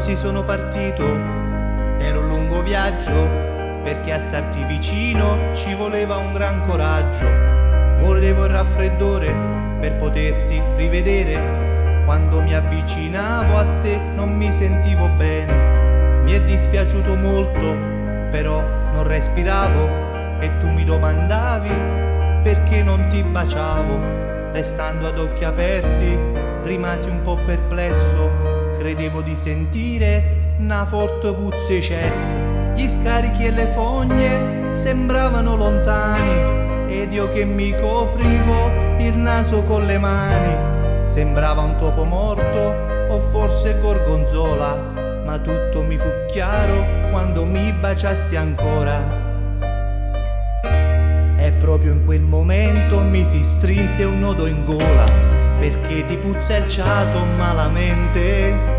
così sono partito per un lungo viaggio, perché a starti vicino ci voleva un gran coraggio. Volevo il raffreddore per poterti rivedere, quando mi avvicinavo a te non mi sentivo bene. Mi è dispiaciuto molto, però non respiravo, e tu mi domandavi perché non ti baciavo. Restando ad occhi aperti rimasi un po' perplesso, credevo di sentire una forte puzza cess. Gli scarichi e le fogne sembravano lontani, ed io che mi coprivo il naso con le mani. Sembrava un topo morto o forse gorgonzola, ma tutto mi fu chiaro quando mi baciasti ancora. E proprio in quel momento mi si strinse un nodo in gola, perché ti puzza il ciato malamente,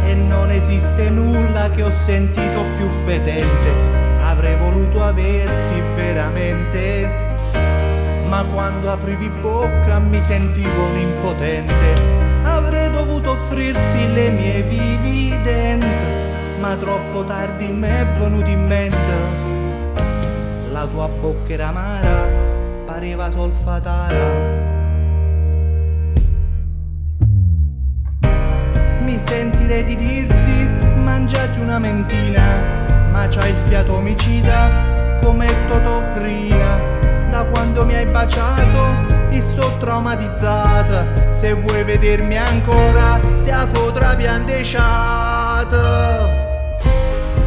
e non esiste nulla che ho sentito più fetente. Avrei voluto averti veramente, ma quando aprivi bocca mi sentivo un impotente. Avrei dovuto offrirti le mie vivi denti, ma troppo tardi m'è venuto in mente. La tua bocca era amara, pareva solfatara. Mi sentirei di dirti mangiati una mentina, ma c'hai il fiato omicida come Totò Riina. Da quando mi hai baciato io sto traumatizzata, se vuoi vedermi ancora ti fotrà piandeciata.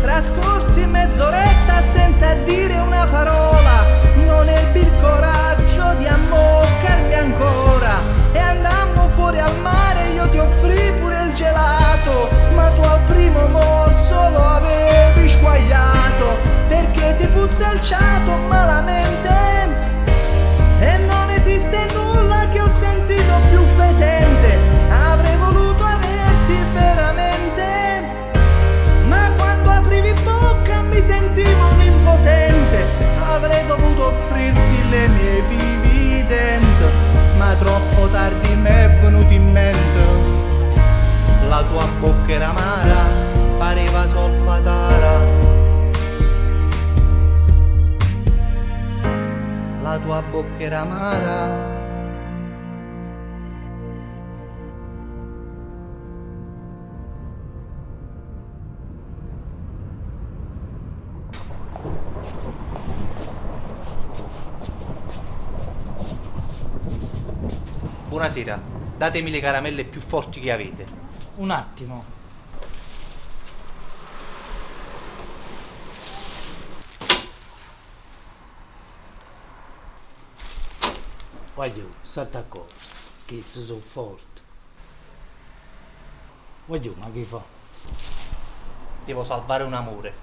Trascorsi mezz'oretta senza dire una parola, non ebbi il coraggio di ammoccarmi ancora, e andammo fuori al mare, io ti offrì pure il gelato, ma tu al primo morso lo avevi squagliato, perché ti puzza il ciato malamente, e non esiste nulla che ho sentito più fetente. Avrei voluto averti veramente, ma quando aprivi bocca mi sentivo un impotente. Avrei dovuto offrirti le mie vivi denti, ma troppo tardi m'è venuto in mente. La tua bocca era amara, pareva solfatara. La tua bocca era amara. Buonasera, datemi le caramelle più forti che avete. Un attimo. Voglio, state accorto, che sono forti. Voglio, ma che fa? Devo salvare un amore.